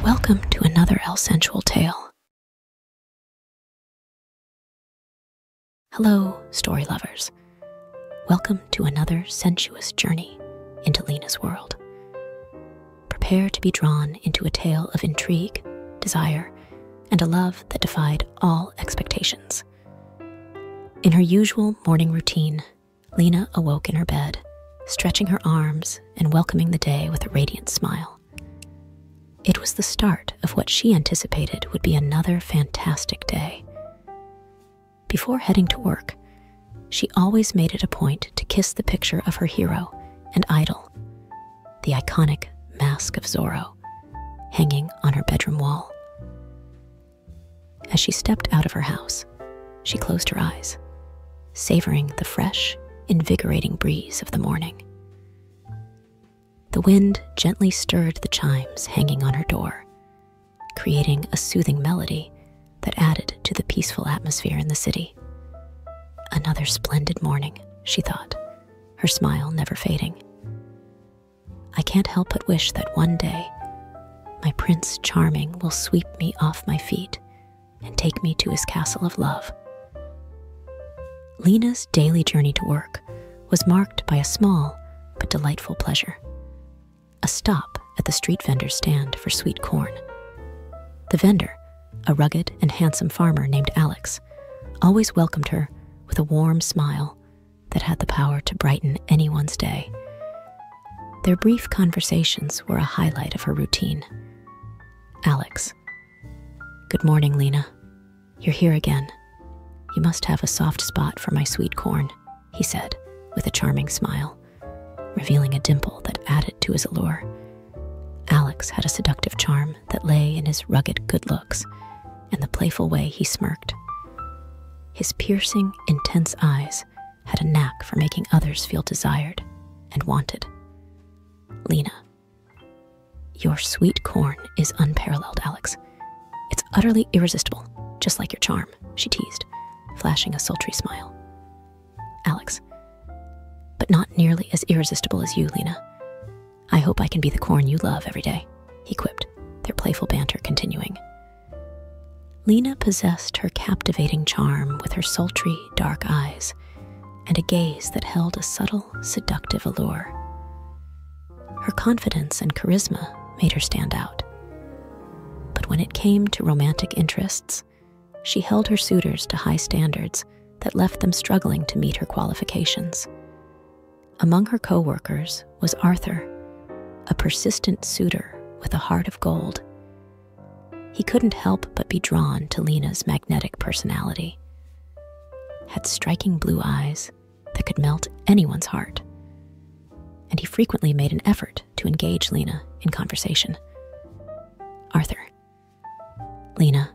Welcome to another sensual tale. Hello, story lovers. Welcome to another sensuous journey into Lena's world. Prepare to be drawn into a tale of intrigue, desire, and a love that defied all expectations. In her usual morning routine, Lena awoke in her bed, stretching her arms and welcoming the day with a radiant smile. It was the start of what she anticipated would be another fantastic day. Before heading to work, she always made it a point to kiss the picture of her hero and idol, the iconic Mask of Zorro, hanging on her bedroom wall. As she stepped out of her house, she closed her eyes, savoring the fresh, invigorating breeze of the morning. The wind gently stirred the chimes hanging on her door, creating a soothing melody that added to the peaceful atmosphere in the city. Another splendid morning, she thought, her smile never fading. I can't help but wish that one day my Prince Charming will sweep me off my feet and take me to his castle of love. Lena's daily journey to work was marked by a small but delightful pleasure. A stop at the street vendor's stand for sweet corn. The vendor, a rugged and handsome farmer named Alex, always welcomed her with a warm smile that had the power to brighten anyone's day. Their brief conversations were a highlight of her routine. Alex: "Good morning, Lena. You're here again. You must have a soft spot for my sweet corn," he said with a charming smile, revealing a dimple that added to his allure. Alex had a seductive charm that lay in his rugged good looks and the playful way he smirked. His piercing, intense eyes had a knack for making others feel desired and wanted. "Lena, your sweet corn is unparalleled, Alex. It's utterly irresistible, just like your charm," she teased, flashing a sultry smile. "Alex, but not nearly as irresistible as you, Lena. I hope I can be the corn you love every day," he quipped, their playful banter continuing. Lena possessed her captivating charm with her sultry, dark eyes and a gaze that held a subtle, seductive allure. Her confidence and charisma made her stand out. But when it came to romantic interests, she held her suitors to high standards that left them struggling to meet her qualifications. Among her co-workers was Arthur, a persistent suitor with a heart of gold. He couldn't help but be drawn to Lena's magnetic personality. Had striking blue eyes that could melt anyone's heart, and he frequently made an effort to engage Lena in conversation. "Arthur, Lena,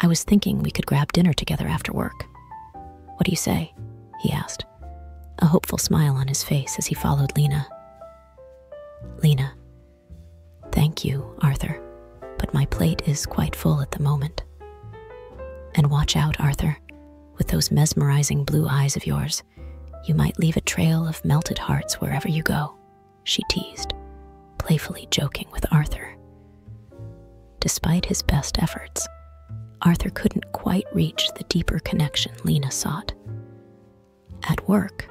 I was thinking we could grab dinner together after work. What do you say?" he asked, a hopeful smile on his face as he followed Lena. "Lena, thank you, Arthur, but my plate is quite full at the moment. And watch out, Arthur, with those mesmerizing blue eyes of yours. You might leave a trail of melted hearts wherever you go," she teased, playfully joking with Arthur. Despite his best efforts, Arthur couldn't quite reach the deeper connection Lena sought. At work,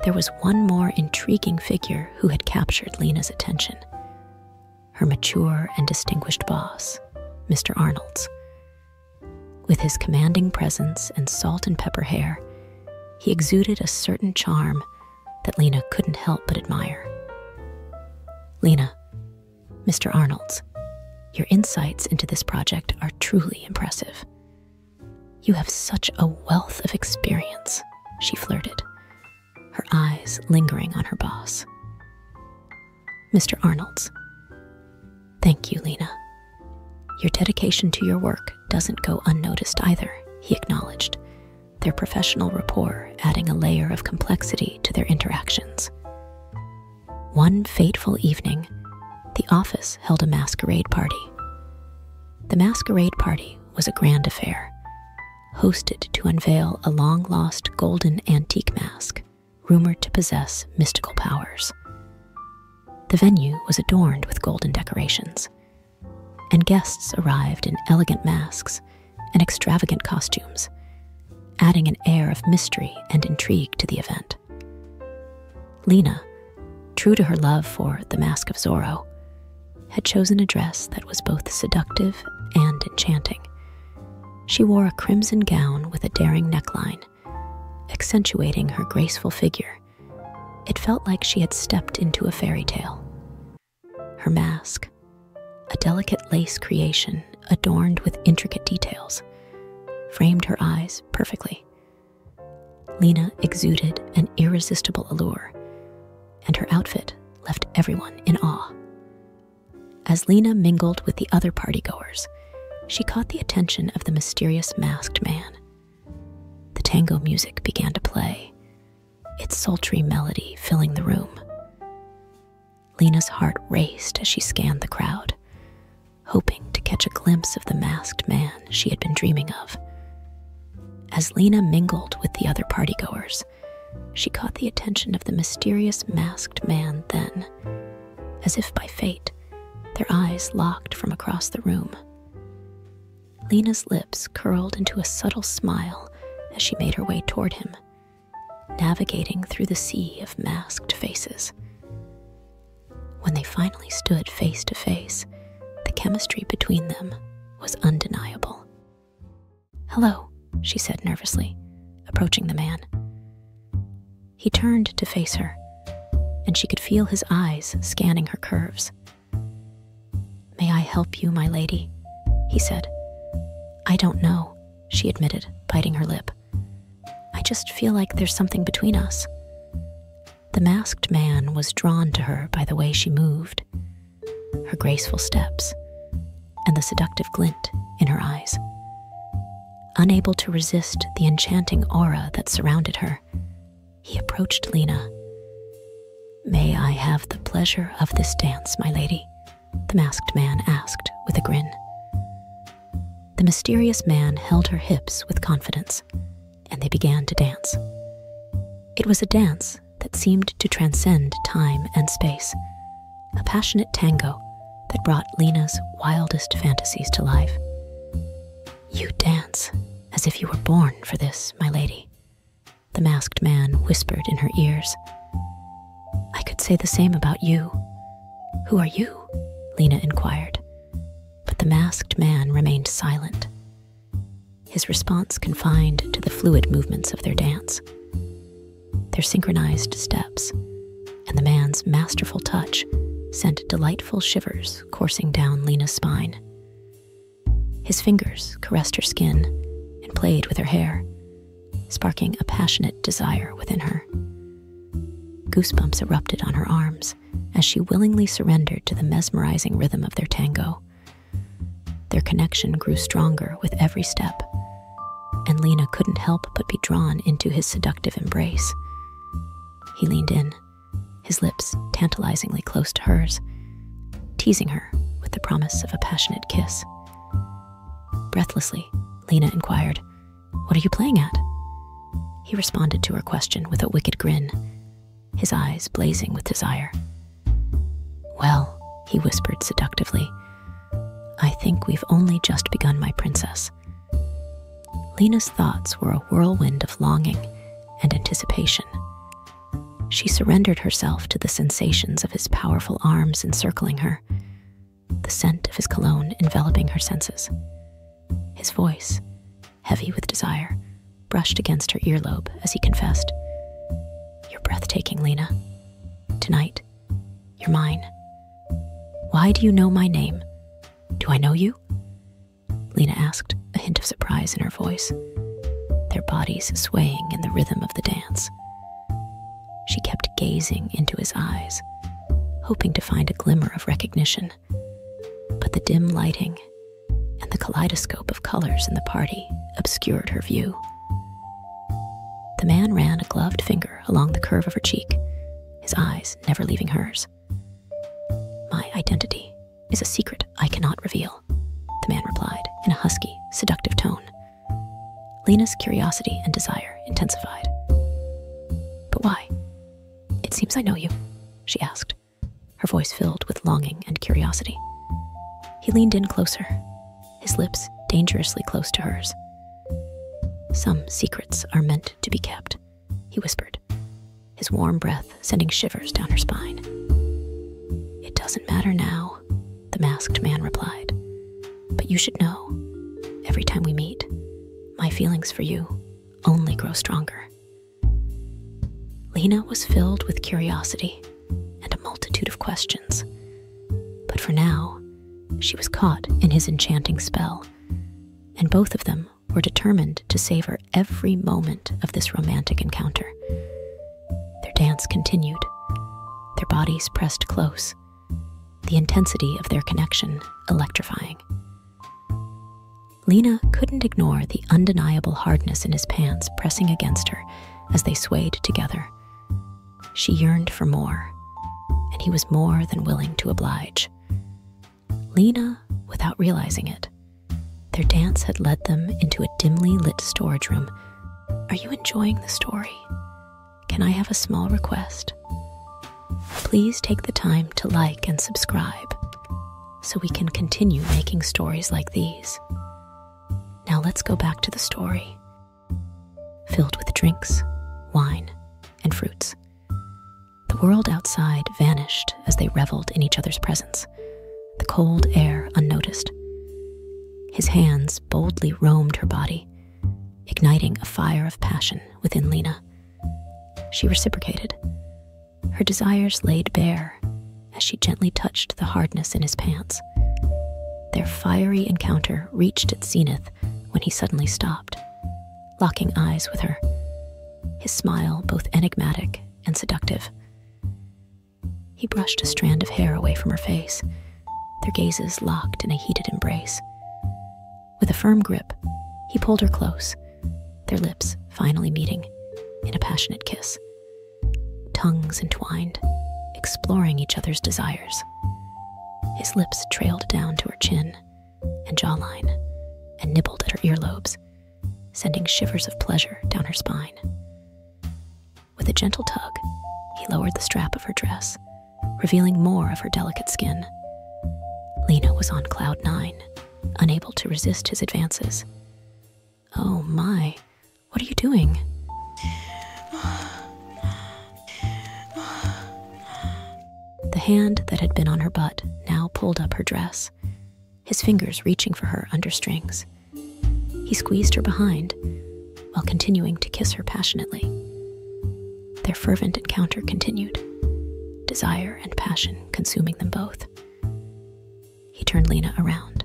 there was one more intriguing figure who had captured Lena's attention: her mature and distinguished boss, Mr. Arnold's. With his commanding presence and salt and pepper hair, he exuded a certain charm that Lena couldn't help but admire. "Lena, Mr. Arnold's, your insights into this project are truly impressive. You have such a wealth of experience," she flirted, her eyes lingering on her boss. "Mr. Arnold's, thank you, Lena. Your dedication to your work doesn't go unnoticed either," he acknowledged, their professional rapport adding a layer of complexity to their interactions. One fateful evening, the office held a masquerade party. The masquerade party was a grand affair, hosted to unveil a long-lost golden antique mask rumored to possess mystical powers. The venue was adorned with golden decorations, and guests arrived in elegant masks and extravagant costumes, adding an air of mystery and intrigue to the event. Lena, true to her love for The Mask of Zorro, had chosen a dress that was both seductive and enchanting. She wore a crimson gown with a daring neckline, accentuating her graceful figure. It felt like she had stepped into a fairy tale. Her mask, a delicate lace creation adorned with intricate details, framed her eyes perfectly. Lena exuded an irresistible allure, and her outfit left everyone in awe. As Lena mingled with the other partygoers, she caught the attention of the mysterious masked man. The tango music began to play, its sultry melody filling the room. Lena's heart raced as she scanned the crowd, hoping to catch a glimpse of the masked man she had been dreaming of. As Lena mingled with the other partygoers, she caught the attention of the mysterious masked man then. As if by fate, their eyes locked from across the room. Lena's lips curled into a subtle smile as she made her way toward him, navigating through the sea of masked faces. When they finally stood face to face, the chemistry between them was undeniable. "Hello," she said nervously, approaching the man. He turned to face her, and she could feel his eyes scanning her curves. "May I help you, my lady?" he said. "I don't know," she admitted, biting her lip. "I just feel like there's something between us." The masked man was drawn to her by the way she moved, her graceful steps, and the seductive glint in her eyes. Unable to resist the enchanting aura that surrounded her, he approached Lena. "May I have the pleasure of this dance, my lady?" the masked man asked with a grin. The mysterious man held her hips with confidence, and they began to dance. It was a dance that seemed to transcend time and space, a passionate tango that brought Lena's wildest fantasies to life. "You dance as if you were born for this, my lady," the masked man whispered in her ears. "I could say the same about you." "Who are you?" Lena inquired, but the masked man remained silent, his response confined to the fluid movements of their dance. Their synchronized steps and the man's masterful touch sent delightful shivers coursing down Lena's spine. His fingers caressed her skin and played with her hair, sparking a passionate desire within her. Goosebumps erupted on her arms as she willingly surrendered to the mesmerizing rhythm of their tango. Their connection grew stronger with every step, and Lena couldn't help but be drawn into his seductive embrace. He leaned in, his lips tantalizingly close to hers, teasing her with the promise of a passionate kiss. Breathlessly, Lena inquired, "What are you playing at?" He responded to her question with a wicked grin, his eyes blazing with desire. "Well," he whispered seductively, "I think we've only just begun, my princess." Lena's thoughts were a whirlwind of longing and anticipation. She surrendered herself to the sensations of his powerful arms encircling her, the scent of his cologne enveloping her senses. His voice, heavy with desire, brushed against her earlobe as he confessed, "You're breathtaking, Lena. Tonight, you're mine. Why do you know my name? Do I know you?" Lena asked, a hint of surprise in her voice, their bodies swaying in the rhythm of the dance. She kept gazing into his eyes, hoping to find a glimmer of recognition, but the dim lighting and the kaleidoscope of colors in the party obscured her view. The man ran a gloved finger along the curve of her cheek, his eyes never leaving hers. "My identity is a secret I cannot reveal," the man replied in a husky, seductive tone. Lena's curiosity and desire intensified. "But why? It seems I know you," she asked, her voice filled with longing and curiosity. He He leaned in closer, his lips dangerously close to hers. "Some secrets are meant to be kept," he whispered, his warm breath sending shivers down her spine. "It doesn't matter now," the masked man replied. "But you should know, every time we meet, my feelings for you only grow stronger." Lena was filled with curiosity and a multitude of questions. But for now, she was caught in his enchanting spell, and both of them were determined to savor every moment of this romantic encounter. Their dance continued, their bodies pressed close, the intensity of their connection electrifying. Lena couldn't ignore the undeniable hardness in his pants pressing against her as they swayed together. She yearned for more, and he was more than willing to oblige. Lena, without realizing it, their dance had led them into a dimly lit storage room. "Are you enjoying the story? Can I have a small request? Please take the time to like and subscribe so we can continue making stories like these. Now let's go back to the story." Filled with drinks, wine, and fruits, the world outside vanished as they reveled in each other's presence, the cold air unnoticed. His hands boldly roamed her body, igniting a fire of passion within Lena. She reciprocated, her desires laid bare as she gently touched the hardness in his pants. Their fiery encounter reached its zenith when he suddenly stopped, locking eyes with her, his smile both enigmatic and seductive. He brushed a strand of hair away from her face, their gazes locked in a heated embrace. With a firm grip, he pulled her close, their lips finally meeting in a passionate kiss. Tongues entwined, exploring each other's desires. His lips trailed down to her chin and jawline and nibbled at her earlobes, sending shivers of pleasure down her spine. With a gentle tug, he lowered the strap of her dress, revealing more of her delicate skin. Lena was on cloud 9, unable to resist his advances. "Oh my, what are you doing?" The hand that had been on her butt now pulled up her dress, his fingers reaching for her under strings. He squeezed her behind while continuing to kiss her passionately. Their fervent encounter continued, desire and passion consuming them both. He turned Lena around,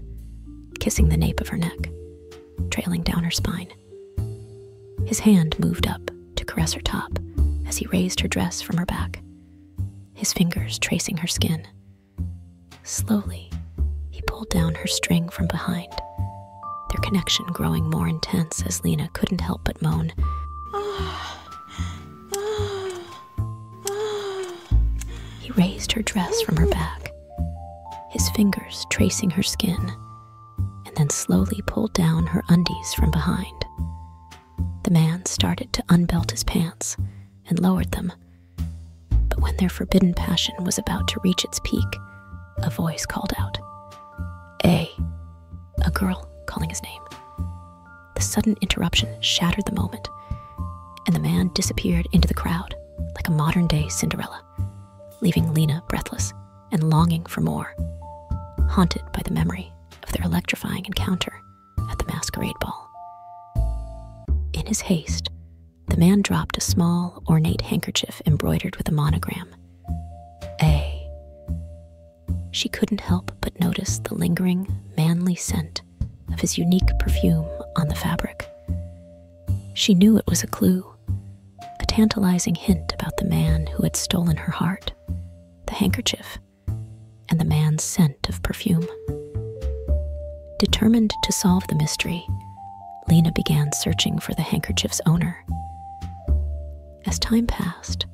kissing the nape of her neck, trailing down her spine. His hand moved up to caress her top as he raised her dress from her back, his fingers tracing her skin. Slowly, he pulled down her string from behind, their connection growing more intense as Lena couldn't help but moan. He raised her dress from her back, his fingers tracing her skin, and then slowly pulled down her undies from behind. The man started to unbelt his pants and lowered them. But when their forbidden passion was about to reach its peak, a voice called out. A girl calling his name. The sudden interruption shattered the moment, and the man disappeared into the crowd like a modern-day Cinderella, leaving Lena breathless and longing for more, haunted by the memory of their electrifying encounter at the masquerade ball. In his haste, the man dropped a small, ornate handkerchief embroidered with a monogram. A. She couldn't help but notice the lingering, manly scent of his unique perfume on the fabric. She knew it was a clue, a tantalizing hint about the man who had stolen her heart, the handkerchief, and the man's scent of perfume. Determined to solve the mystery, Lena began searching for the handkerchief's owner. As time passed,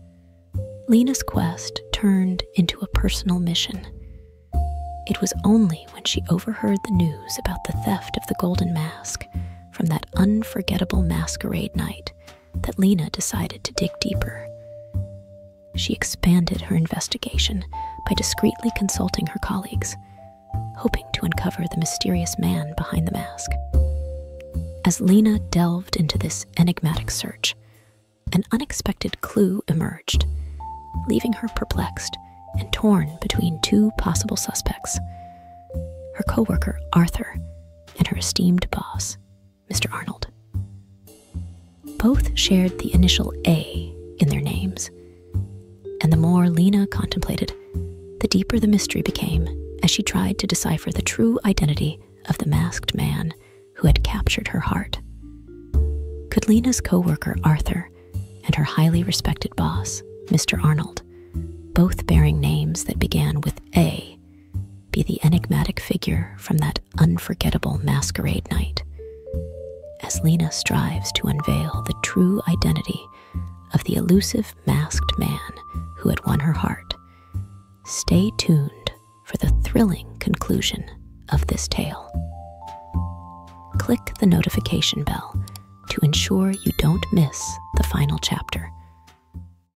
Lena's quest turned into a personal mission. It was only when she overheard the news about the theft of the golden mask from that unforgettable masquerade night that Lena decided to dig deeper. She expanded her investigation by discreetly consulting her colleagues, hoping to uncover the mysterious man behind the mask. As Lena delved into this enigmatic search, an unexpected clue emerged, leaving her perplexed and torn between two possible suspects: her coworker, Arthur, and her esteemed boss, Mr. Arnold. Both shared the initial A in their names, and the more Lena contemplated, the deeper the mystery became as she tried to decipher the true identity of the masked man who had captured her heart. Could Lena's coworker, Arthur, and her highly respected boss, Mr. Arnold, both bearing names that began with A, be the enigmatic figure from that unforgettable masquerade night? As Lena strives to unveil the true identity of the elusive masked man who had won her heart, stay tuned for the thrilling conclusion of this tale. Click the notification bell to ensure you don't miss the final chapter.